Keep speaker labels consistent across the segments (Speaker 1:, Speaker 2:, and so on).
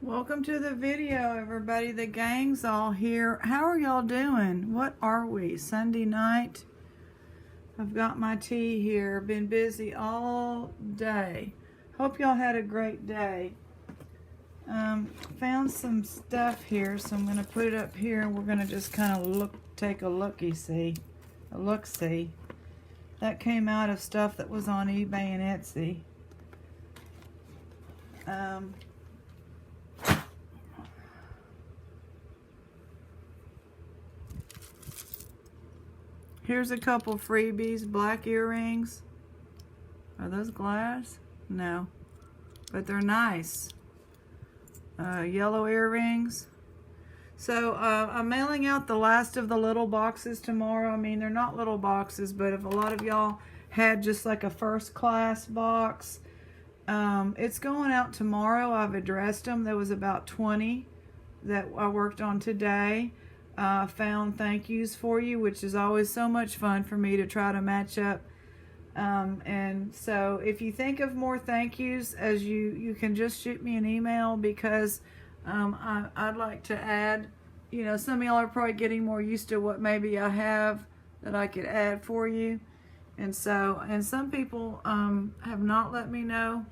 Speaker 1: Welcome to the video, everybody. The gang's all here. How are y'all doing? What are we? Sunday night. I've got my tea here. Been busy all day. Hope y'all had a great day. Found some stuff here, so I'm gonna put it up here and we're gonna just kind of take a look-see. That came out of stuff that was on eBay and Etsy. Here's a couple freebies. Black earrings. Are those glass? No. But they're nice. Yellow earrings. So I'm mailing out the last of the little boxes tomorrow. I mean, they're not little boxes, but if a lot of y'all had just like a first class box, it's going out tomorrow. I've addressed them. There was about 20 that I worked on today. Found thank yous for you, which is always so much fun for me to try to match up. And so if you think of more thank yous, as you can just shoot me an email, because I'd like to add, some of y'all are probably getting more used to what maybe I have that I could add for you. And so, and some people have not let me know.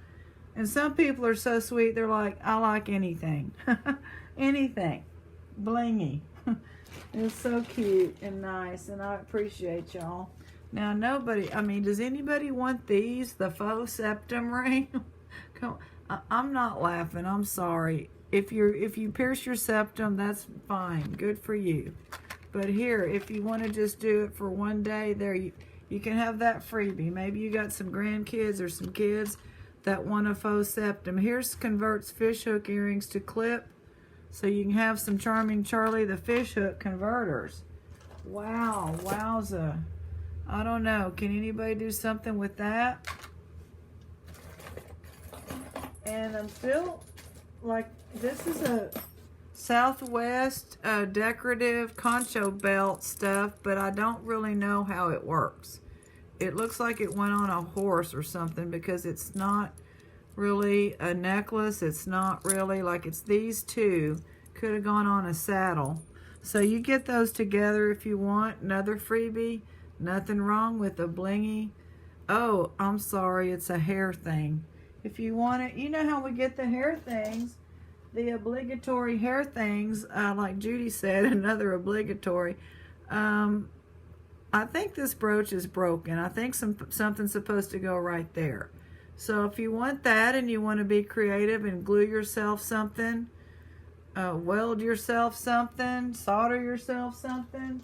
Speaker 1: And some people are so sweet, they're like, I like anything. Anything. Blingy. It's so cute and nice, and I appreciate y'all. Now, does anybody want these? The faux septum ring? Come, I'm not laughing. I'm sorry. If you pierce your septum, that's fine. Good for you. But here, if you want to just do it for one day, there you can have that freebie. Maybe you got some grandkids or some kids that want a faux septum. Here's Converts fishhook earrings to clip. So you can have some Charming Charlie the fishhook converters. Wow, wowza. I don't know. Can anybody do something with that? And I'm still like, this is a Southwest decorative concho belt stuff, but I don't really know how it works. It looks like it went on a horse or something, because it's not really a necklace. It's not really like, it's these two. Could have gone on a saddle. So you get those together if you want. Another freebie. Nothing wrong with a blingy. Oh, I'm sorry, it's a hair thing. If you want it, you know how we get the hair things, the obligatory hair things, like Judy said, another obligatory. I think this brooch is broken. I think something's supposed to go right there. So if you want that and you want to be creative and glue yourself something, weld yourself something, solder yourself something,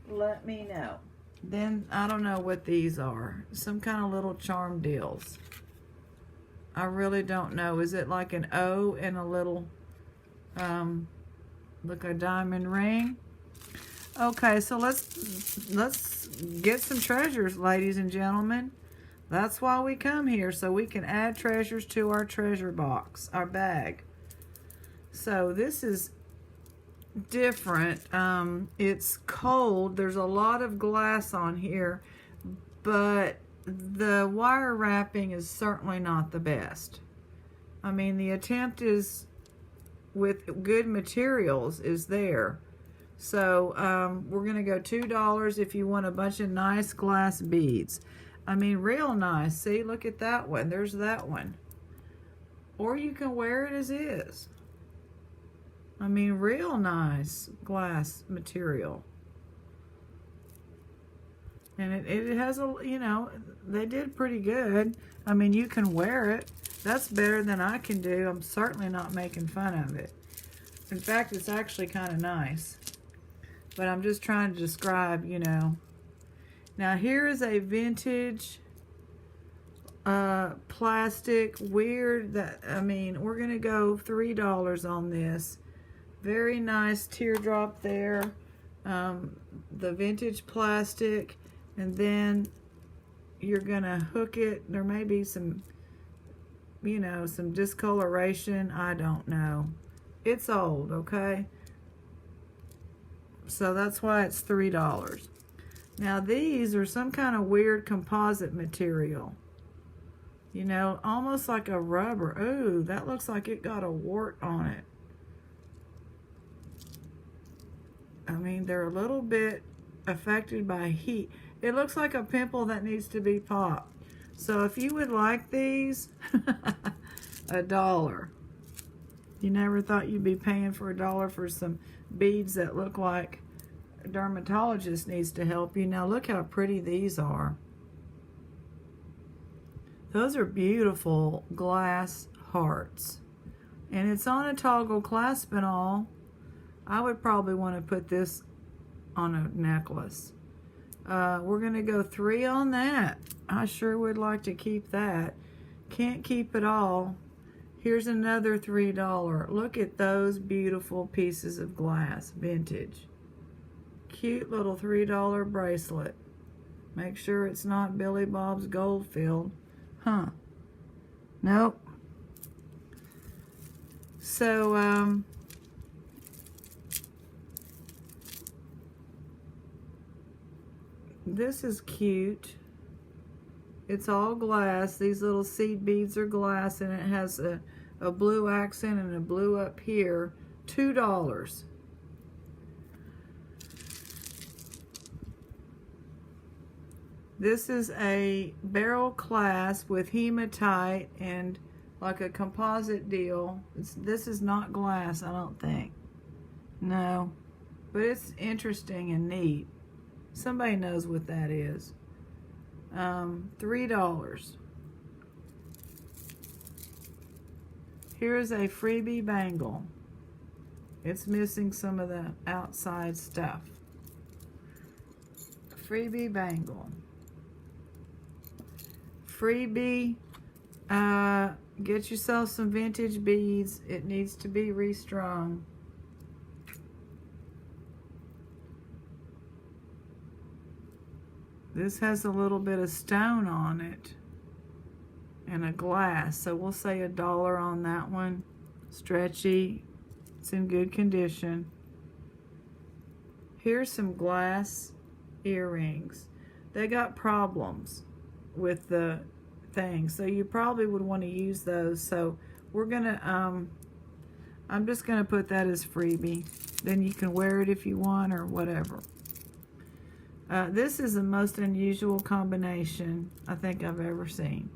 Speaker 1: let me know. Then I don't know what these are. Some kind of little charm deals. I really don't know. Is it like an O and a little, like a diamond ring? Okay, so let's get some treasures, ladies and gentlemen. That's why we come here, so we can add treasures to our treasure box, our bag. So this is different. It's cold. There's a lot of glass on here, but the wire wrapping is certainly not the best. I mean, the attempt is with good materials is there. So we're gonna go $2 if you want a bunch of nice glass beads. I mean, real nice. See, look at that one. There's that one. Or you can wear it as is. I mean, real nice glass material. And it has a, they did pretty good. I mean, you can wear it. That's better than I can do. I'm certainly not making fun of it. In fact, it's actually kind of nice. But I'm just trying to describe, Now, here is a vintage plastic weird we're going to go $3 on this. Very nice teardrop there. The vintage plastic. And then you're going to hook it. There may be some, some discoloration. I don't know. It's old, okay? So that's why it's $3. Now these are some kind of weird composite material. You know, almost like a rubber. Ooh, that looks like it got a wart on it. I mean, they're a little bit affected by heat. It looks like a pimple that needs to be popped. So if you would like these, $1. You never thought you'd be paying for $1 for some beads that look like a dermatologist needs to help you. Now look how pretty these are. Those are beautiful glass hearts. And it's on a toggle clasp and all. I would probably want to put this on a necklace. We're going to go 3 on that. I sure would like to keep that. Can't keep it all. Here's another $3. Look at those beautiful pieces of glass, vintage. Cute little $3 bracelet. Make sure it's not Billy Bob's Goldfield. Huh. Nope. So, this is cute. It's all glass. These little seed beads are glass, and it has a blue accent and a blue up here. $2. This is a barrel clasp with hematite and like a composite deal. This is not glass, I don't think. No, but it's interesting and neat. Somebody knows what that is. $3. Here's a freebie bangle. It's missing some of the outside stuff. Freebie bangle. Freebie, get yourself some vintage beads. It needs to be restrung. This has a little bit of stone on it and a glass, so we'll say $1 on that one. Stretchy, it's in good condition. Here's some glass earrings. They got problems with the thing, so you probably would want to use those. So we're gonna I'm just gonna put that as freebie. Then you can wear it if you want or whatever. This is the most unusual combination I think I've ever seen,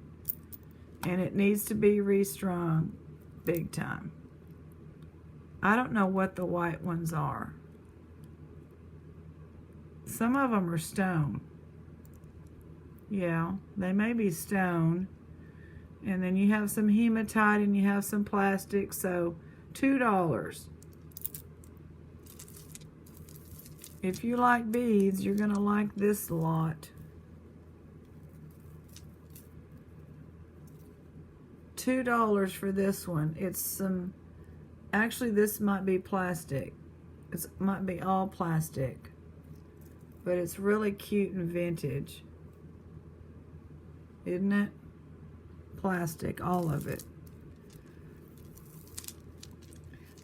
Speaker 1: and it needs to be restrung big time. I don't know what the white ones are. Some of them are stone. Yeah, they may be stone. And then you have some hematite and you have some plastic, so $2. If you like beads, you're going to like this lot. $2 for this one. It's some, actually this might be plastic. It might be all plastic. But it's really cute and vintage. Isn't it? Plastic, all of it.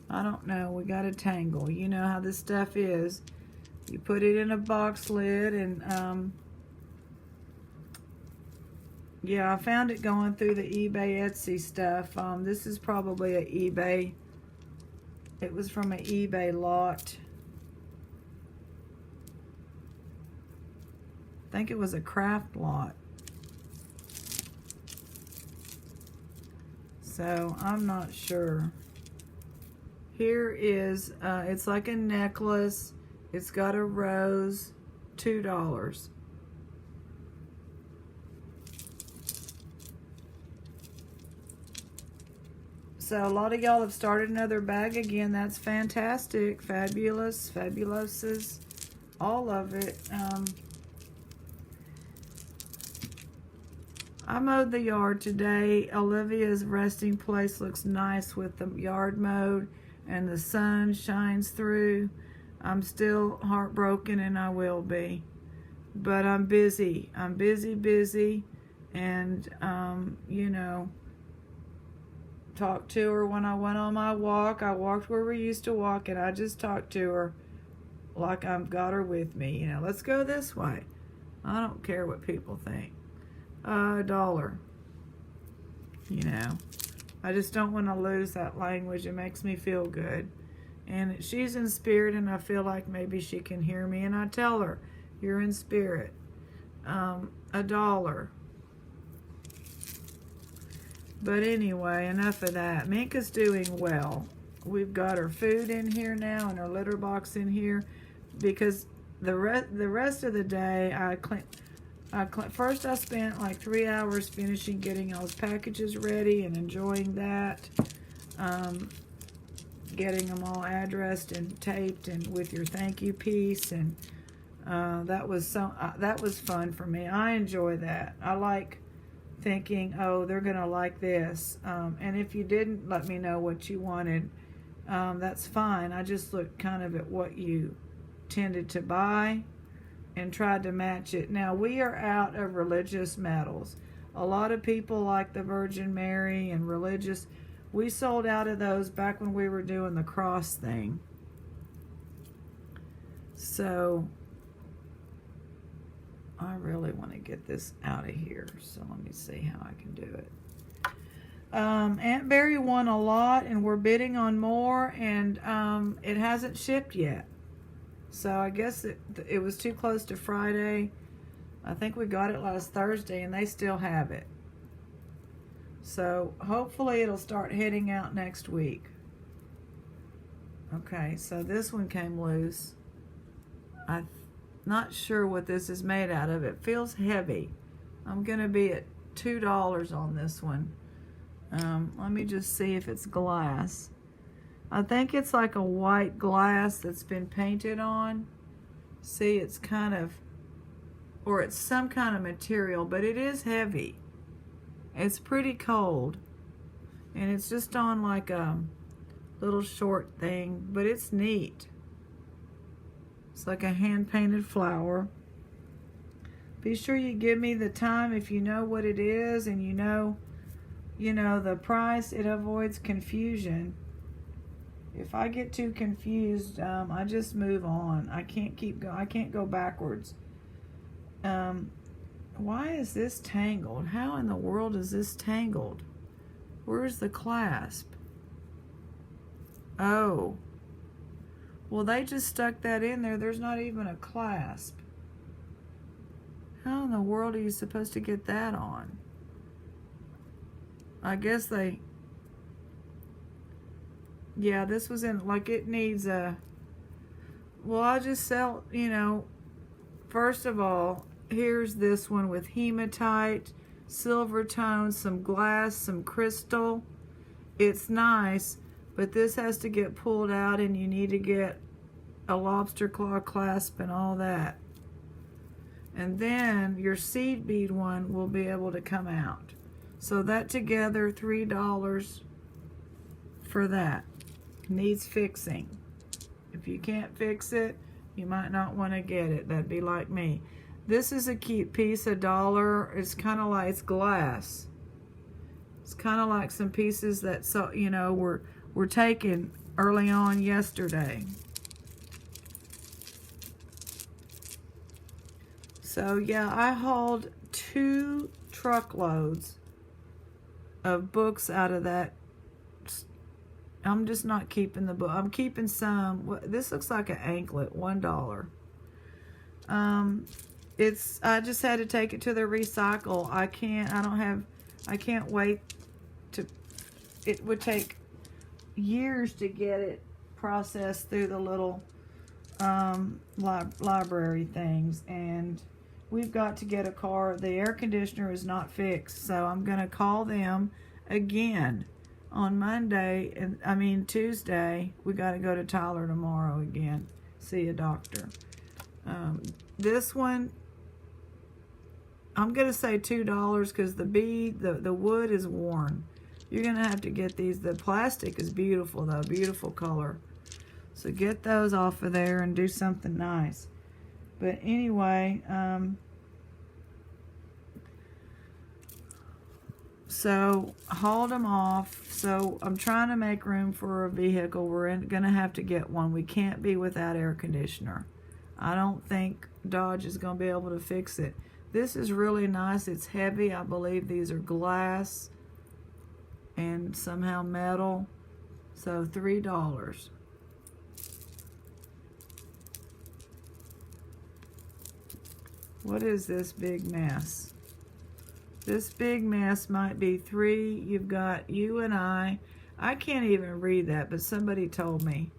Speaker 1: I don't know, we got a tangle. You know how this stuff is. You put it in a box lid and yeah, I found it going through the eBay Etsy stuff. This is probably an eBay. It was from an eBay lot. I think it was a craft lot. So I'm not sure. Here is, it's like a necklace. It's got a rose, $2. So a lot of y'all have started another bag again. That's fantastic. Fabulous, fabulouses, all of it. I mowed the yard today. Olivia's resting place looks nice with the yard mowed and the sun shines through. I'm still heartbroken, and I will be. But I'm busy. I'm busy. And, you know, talked to her when I went on my walk. I walked where we used to walk, and I just talked to her like I've got her with me. You know, let's go this way. I don't care what people think. $1. you know. I just don't want to lose that language. It makes me feel good. And she's in spirit, and I feel like maybe she can hear me. And I tell her, you're in spirit. $1. But anyway, enough of that. Minka's doing well. We've got her food in here now and her litter box in here because the rest of the day first I spent like 3 hours finishing getting those packages ready and enjoying that. Getting them all addressed and taped and with your thank you piece, and that was fun for me. I enjoy that. I like thinking, oh, they're gonna like this, and if you didn't let me know what you wanted, that's fine. I just looked kind of at what you tended to buy and tried to match it. Now, we are out of religious medals. A lot of people like the Virgin Mary and religious. We sold out of those back when we were doing the cross thing. So I really want to get this out of here. So let me see how I can do it. Aunt Berry won a lot, and we're bidding on more, and it hasn't shipped yet. So I guess it was too close to Friday. I think we got it last Thursday, and they still have it. So hopefully it'll start heading out next week. Okay, so this one came loose. I'm not sure what this is made out of. It feels heavy. I'm going to be at $2 on this one. Let me just see if it's glass. I think it's like a white glass that's been painted on. See, it's kind of, or it's some kind of material, but it is heavy. It's pretty cold, and it's just on like a little short thing, but it's neat. It's like a hand-painted flower. Be sure you give me the time if you know what it is and you know the price. It avoids confusion. If I get too confused, I just move on. I can't go backwards. Why is this tangled? How in the world is this tangled? Where's the clasp? Oh. Well, they just stuck that in there. There's not even a clasp. How in the world are you supposed to get that on? I guess yeah, this was in, like, it needs a, well, I'll just sell, first of all, here's this one with hematite, silver tone, some glass, some crystal. It's nice, but this has to get pulled out, and you need to get a lobster claw clasp and all that. And then your seed bead one will be able to come out. So that together, $3 for that. Needs fixing. If you can't fix it, you might not want to get it. That'd be like me. This is a cute piece, $1. It's kind of like, it's glass. It's kind of like some pieces that were taken early on yesterday. So yeah, I hauled 2 truckloads of books out of that. I'm just not keeping the book. I'm keeping some. This looks like an anklet, $1. I just had to take it to the recycle. I can't wait to, it would take years to get it processed through the little library things, and we've got to get a car. The air conditioner is not fixed, so I'm gonna call them again on Monday, and Tuesday. We got to go to Tyler tomorrow again, see a doctor. This one, I'm going to say $2 because the bead, the wood is worn. You're going to have to get these. The plastic is beautiful, though. Beautiful color. So get those off of there and do something nice. But anyway, so hauled them off. So I'm trying to make room for a vehicle. We're going to have to get one. We can't be without air conditioner. I don't think Dodge is going to be able to fix it. This is really nice. It's heavy. I believe these are glass and somehow metal. So $3. What is this big mess? This big mess might be 3. You've got you and I can't even read that, but somebody told me.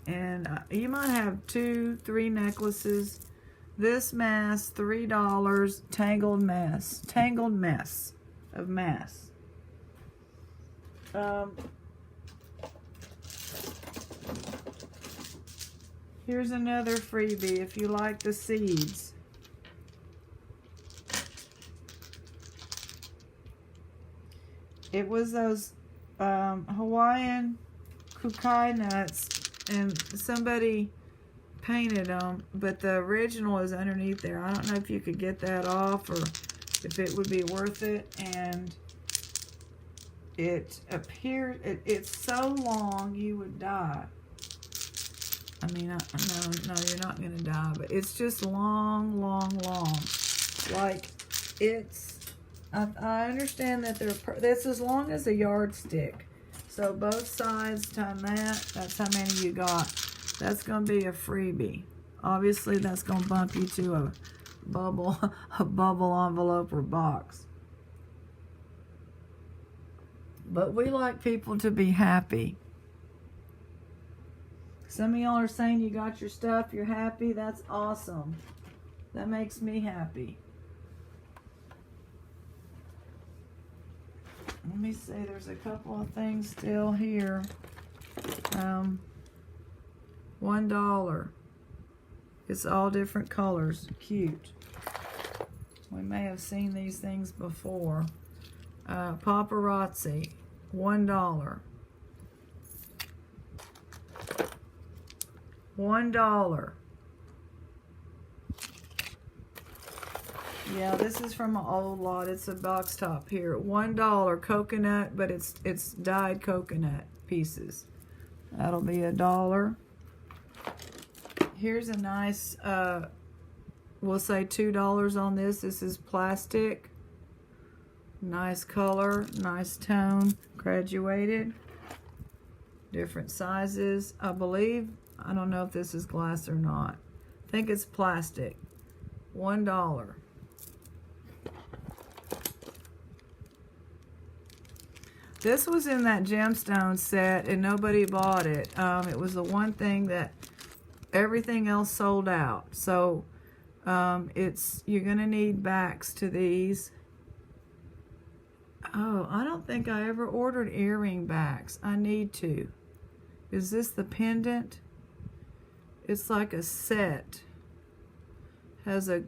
Speaker 1: And you might have 2, 3 necklaces. This mass, $3. Tangled mess of mass. Here's another freebie if you like the seeds. It was those Hawaiian kukai nuts, and somebody painted them, but the original is underneath there. I don't know if you could get that off or if it would be worth it. And it appears, it's so long you would die. I mean, no, you're not going to die, but it's just long. Like, it's, I understand that that's as long as a yardstick. So both sides times that's how many you got. That's going to be a freebie. Obviously, that's going to bump you to a bubble envelope or box. But we like people to be happy. Some of y'all are saying you got your stuff, you're happy. That's awesome. That makes me happy. Let me see, there's a couple of things still here. $1. It's all different colors. Cute. We may have seen these things before. Paparazzi. $1. $1. Yeah, this is from an old lot. It's a box top here. $1 coconut, but it's dyed coconut pieces. That'll be $1. Here's a nice, we'll say $2 on this. This is plastic. Nice color, nice tone, graduated. Different sizes. I believe, I don't know if this is glass or not. I think it's plastic. $1. This was in that gemstone set and nobody bought it. It was the one thing that everything else sold out. So you're gonna need backs to these. Oh, I don't think I ever ordered earring backs. I need to. Is this the pendant? It's like a set. Has a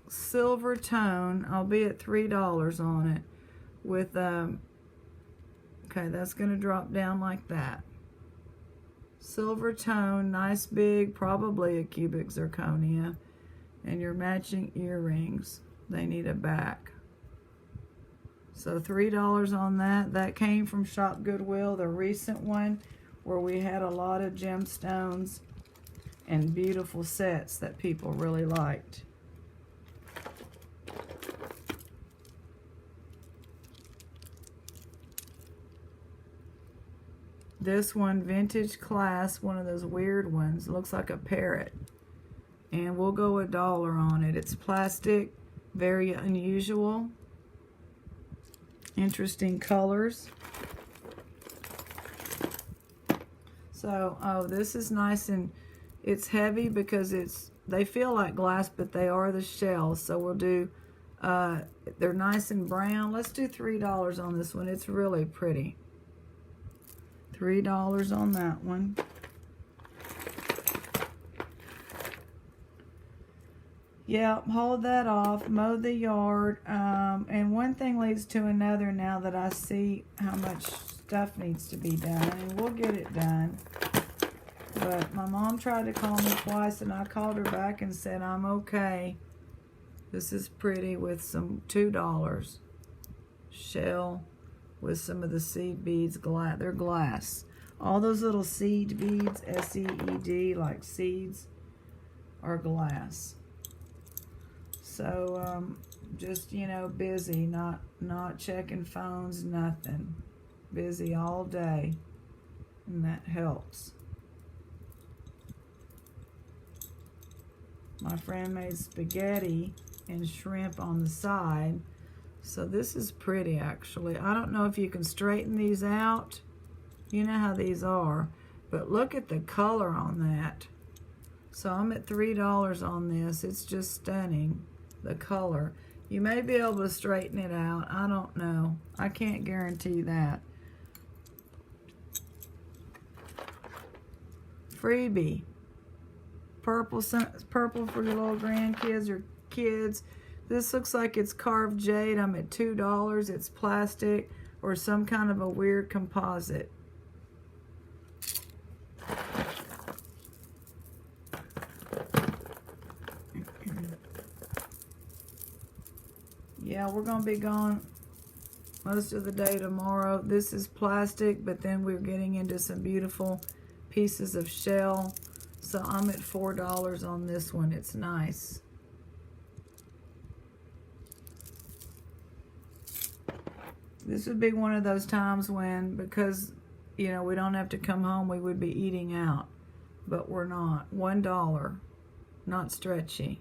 Speaker 1: silver tone. I'll be at $3 on it. With okay, that's gonna drop down like that. Silver tone, nice big, probably a cubic zirconia. And your matching earrings. They need a back. So $3 on that. That came from Shop Goodwill, the recent one, where we had a lot of gemstones and beautiful sets that people really liked. This one, Vintage Class, one of those weird ones. It looks like a parrot. And we'll go $1 on it. It's plastic, very unusual. Interesting colors. So, oh, this is nice, and it's heavy because they feel like glass, but they are the shells. So we'll do, they're nice and brown. Let's do $3 on this one. It's really pretty. $3 on that one. Yeah, hold that off, mow the yard, and one thing leads to another now that I see how much stuff needs to be done, and we'll get it done. But my mom tried to call me twice, and I called her back and said, I'm okay. This is pretty with some $2 shell with some of the seed beads. They're glass. All those little seed beads, S-E-E-D, like seeds, are glass. So just, you know, busy, not checking phones, nothing. Busy all day, and that helps. My friend made spaghetti and shrimp on the side. So this is pretty, actually. I don't know if you can straighten these out. You know how these are. But look at the color on that. So I'm at $3 on this. It's just stunning, the color. You may be able to straighten it out. I don't know. I can't guarantee that. Freebie. Purple for your little grandkids or kids. This looks like it's carved jade. I'm at $2. It's plastic or some kind of a weird composite. Yeah, we're going to be gone most of the day tomorrow. This is plastic, but then we're getting into some beautiful pieces of shell. So I'm at $4 on this one. It's nice. This would be one of those times when, because, you know, we don't have to come home, we would be eating out. But we're not. $1. Not stretchy.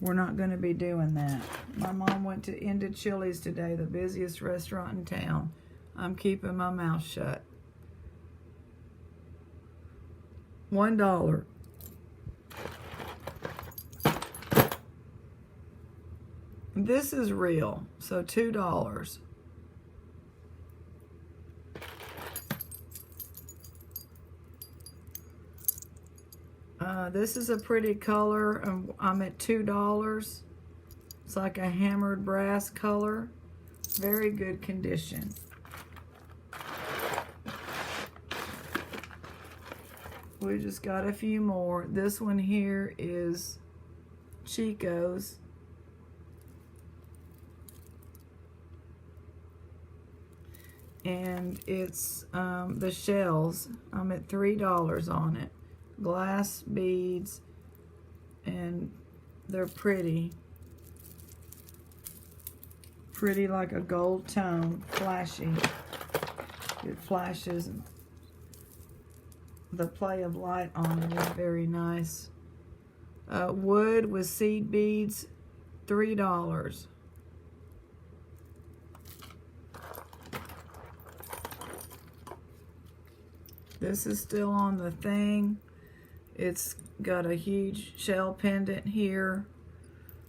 Speaker 1: We're not going to be doing that. My mom went into Chili's today, the busiest restaurant in town. I'm keeping my mouth shut. $1. This is real, so $2. This is a pretty color. I'm at $2. It's like a hammered brass color. Very good condition. We just got a few more. This one here is Chico's. And it's the shells. I'm at $3 on it. Glass beads, and they're pretty. Pretty like a gold tone, flashy. It flashes. The play of light on it is very nice. Wood with seed beads, $3. This is still on the thing. It's got a huge shell pendant here.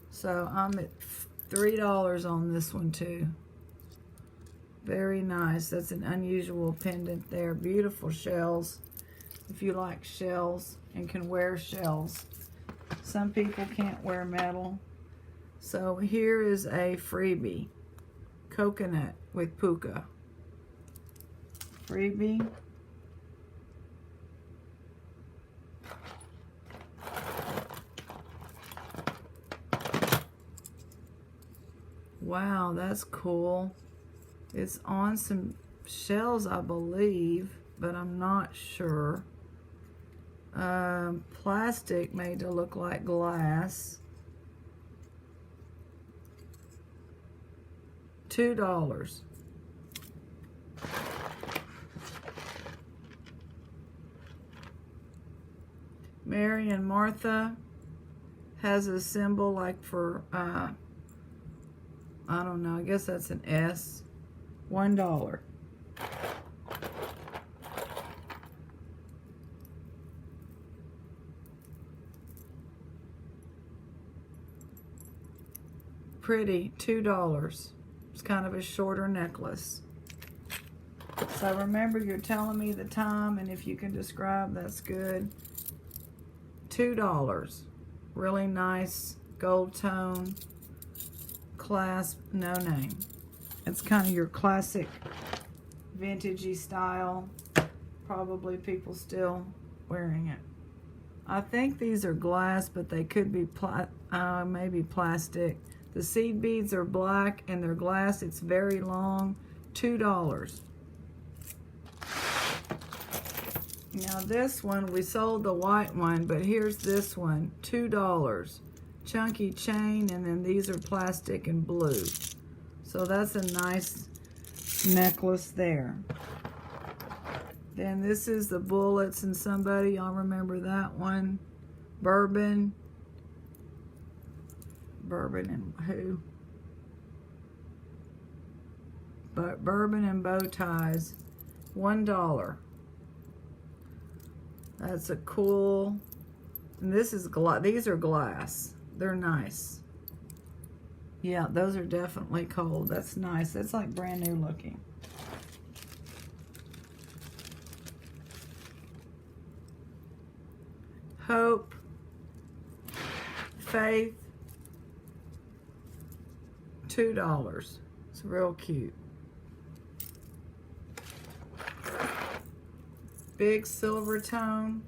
Speaker 1: So I'm at $3 on this one too. Very nice. That's an unusual pendant there. Beautiful shells. If you like shells and can wear shells. Some people can't wear metal. So here is a freebie. Coconut with puka. Freebie. Wow, that's cool. It's on some shells, I believe, but I'm not sure. Plastic made to look like glass. $2. Mary and Martha has a symbol like for I don't know, I guess that's an S. $1. Pretty, $2. It's kind of a shorter necklace. So remember, you're telling me the time, and if you can describe, that's good. $2. Really nice gold tone. Clasp, no name. It's kind of your classic vintagey style. Probably people still wearing it. I think these are glass, but they could be maybe plastic. The seed beads are black and they're glass. It's very long. $2. Now this one, we sold the white one, but here's this one. $2. chunky chain, and then these are plastic and blue. So that's a nice necklace there. Then this is the bullets, and somebody, y'all remember that one? Bourbon and who? But bourbon and bow ties, $1. That's a cool. And this is these are glass. They're nice. Yeah, those are definitely cold. That's nice. That's like brand new looking. Hope, Faith, $2. It's real cute. Big silver tone,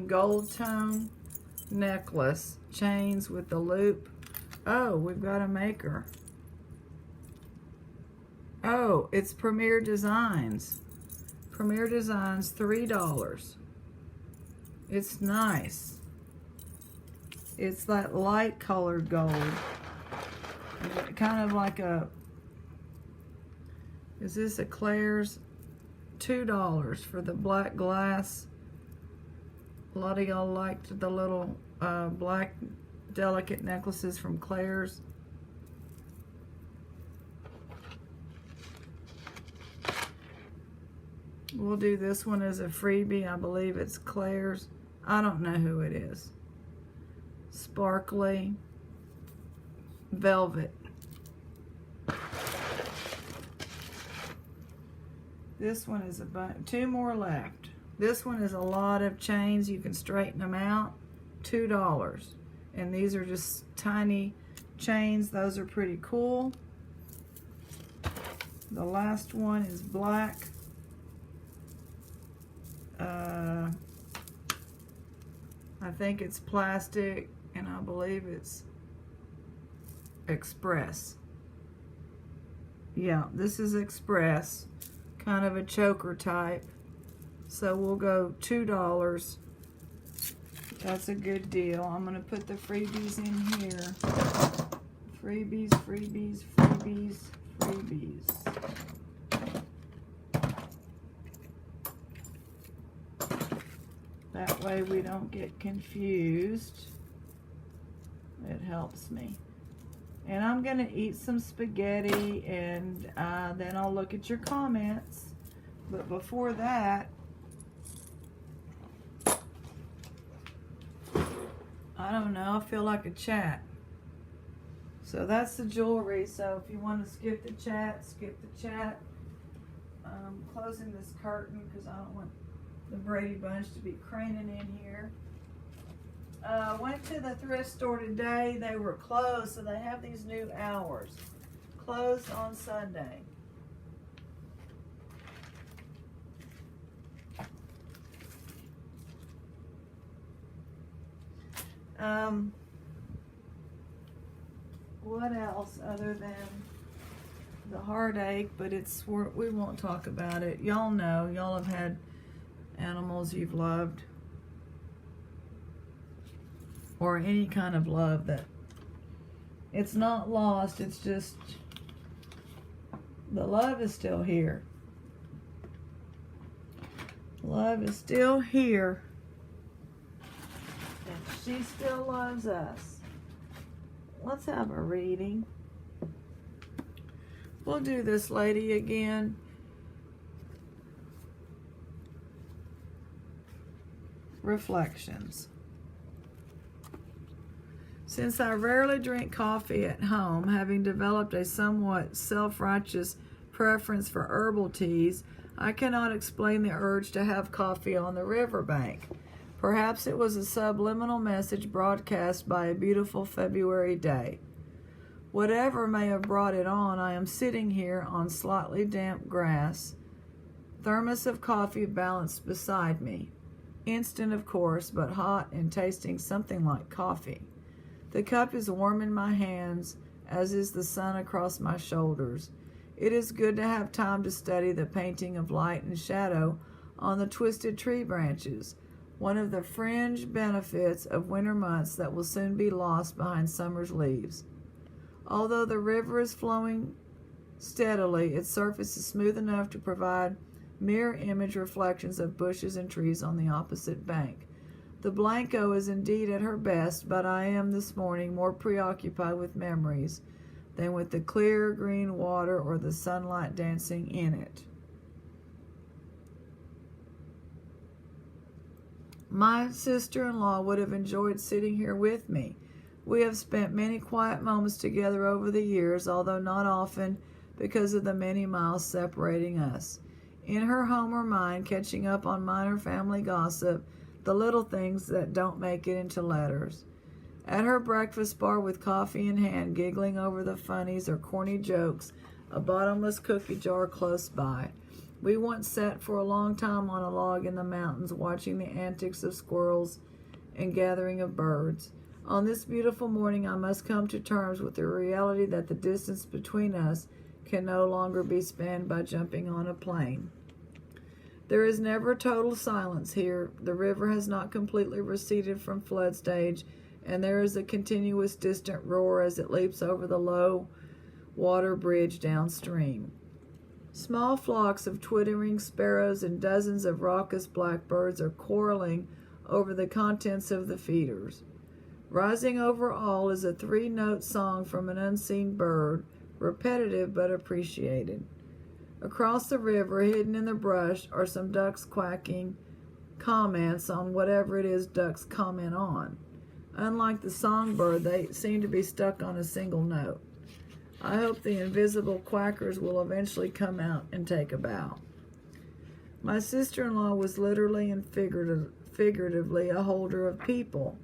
Speaker 1: gold tone necklace, chains with the loop. Oh, we've got a maker. Oh, it's Premier Designs. Premier Designs, $3. It's nice. It's that light colored gold. Kind of like a, is this a Claire's? $2 for the black glass. A lot of y'all liked the little black delicate necklaces from Claire's. We'll do this one as a freebie. I believe it's Claire's. I don't know who it is. Sparkly velvet. This one is two more left. This one is a lot of chains. You can straighten them out. $2. And these are just tiny chains. Those are pretty cool. The last one is black. I think it's plastic, and I believe it's Express. Yeah, this is Express. Kind of a choker type. So we'll go $2. That's a good deal. I'm going to put the freebies in here. Freebies, freebies, freebies, freebies. That way we don't get confused. It helps me. And I'm going to eat some spaghetti, and then I'll look at your comments. But before that, I don't know, I feel like a chat. So that's the jewelry. So if you want to skip the chat, skip the chat. I'm closing this curtain because I don't want the Brady Bunch to be craning in here. Went to the thrift store today. They were closed, so they have these new hours. Closed on Sunday. What else other than the heartache? But we won't talk about it. Y'all know, y'all have had animals you've loved, or any kind of love that it's not lost. It's just the love is still here. Love is still here, and she still loves us. Let's have a reading. We'll do this lady again. Reflections. Since I rarely drink coffee at home, having developed a somewhat self-righteous preference for herbal teas, I cannot explain the urge to have coffee on the riverbank. Perhaps it was a subliminal message broadcast by a beautiful February day. Whatever may have brought it on, I am sitting here on slightly damp grass, thermos of coffee balanced beside me. Instant, of course, but hot and tasting something like coffee. The cup is warm in my hands, as is the sun across my shoulders. It is good to have time to study the painting of light and shadow on the twisted tree branches. one of the fringe benefits of winter months that will soon be lost behind summer's leaves. Although the river is flowing steadily, its surface is smooth enough to provide mirror image reflections of bushes and trees on the opposite bank. The Blanco is indeed at her best, but I am this morning more preoccupied with memories than with the clear green water or the sunlight dancing in it. My sister-in-law would have enjoyed sitting here with me. We have spent many quiet moments together over the years, although not often because of the many miles separating us. In her home or mine, catching up on minor family gossip, the little things that don't make it into letters. At her breakfast bar with coffee in hand, giggling over the funnies or corny jokes, a bottomless cookie jar close by. We once sat for a long time on a log in the mountains, watching the antics of squirrels and gathering of birds. On this beautiful morning, I must come to terms with the reality that the distance between us can no longer be spanned by jumping on a plane. There is never total silence here. The river has not completely receded from flood stage, and there is a continuous distant roar as it leaps over the low water bridge downstream. Small flocks of twittering sparrows and dozens of raucous blackbirds are quarreling over the contents of the feeders. Rising over all is a three-note song from an unseen bird, repetitive but appreciated. Across the river, hidden in the brush, are some ducks quacking comments on whatever it is ducks comment on. Unlike the songbird, they seem to be stuck on a single note. I hope the invisible quackers will eventually come out and take a bow. My sister-in-law was literally and figuratively a holder of people.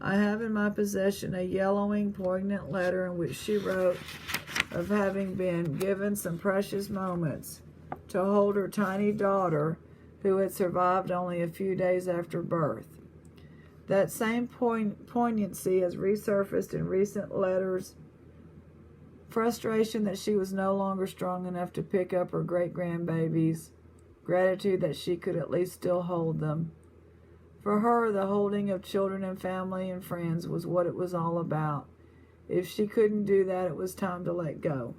Speaker 1: I have in my possession a yellowing, poignant letter in which she wrote of having been given some precious moments to hold her tiny daughter who had survived only a few days after birth. That same poignancy has resurfaced in recent letters. Frustration that she was no longer strong enough to pick up her great-grandbabies. Gratitude that she could at least still hold them. For her, the holding of children and family and friends was what it was all about. If she couldn't do that, it was time to let go.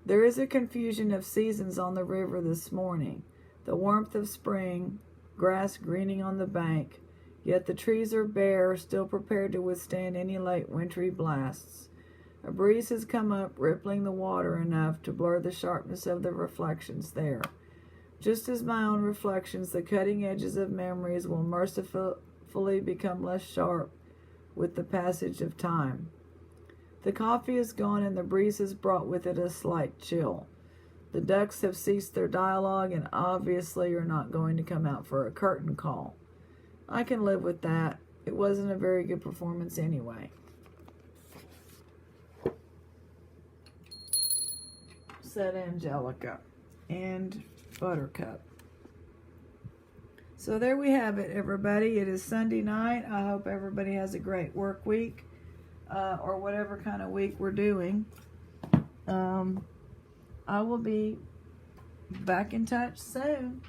Speaker 1: There is a confusion of seasons on the river this morning. The warmth of spring, grass greening on the bank, yet the trees are bare, still prepared to withstand any late wintry blasts. A breeze has come up, rippling the water enough to blur the sharpness of the reflections there. Just as my own reflections, the cutting edges of memories will mercifully become less sharp with the passage of time. The coffee is gone and the breeze has brought with it a slight chill. The ducks have ceased their dialogue and obviously are not going to come out for a curtain call. I can live with that. It wasn't a very good performance anyway. Said Angelica and Buttercup. So there we have it, everybody. It is Sunday night. I hope everybody has a great work week, or whatever kind of week we're doing. I will be back in touch soon.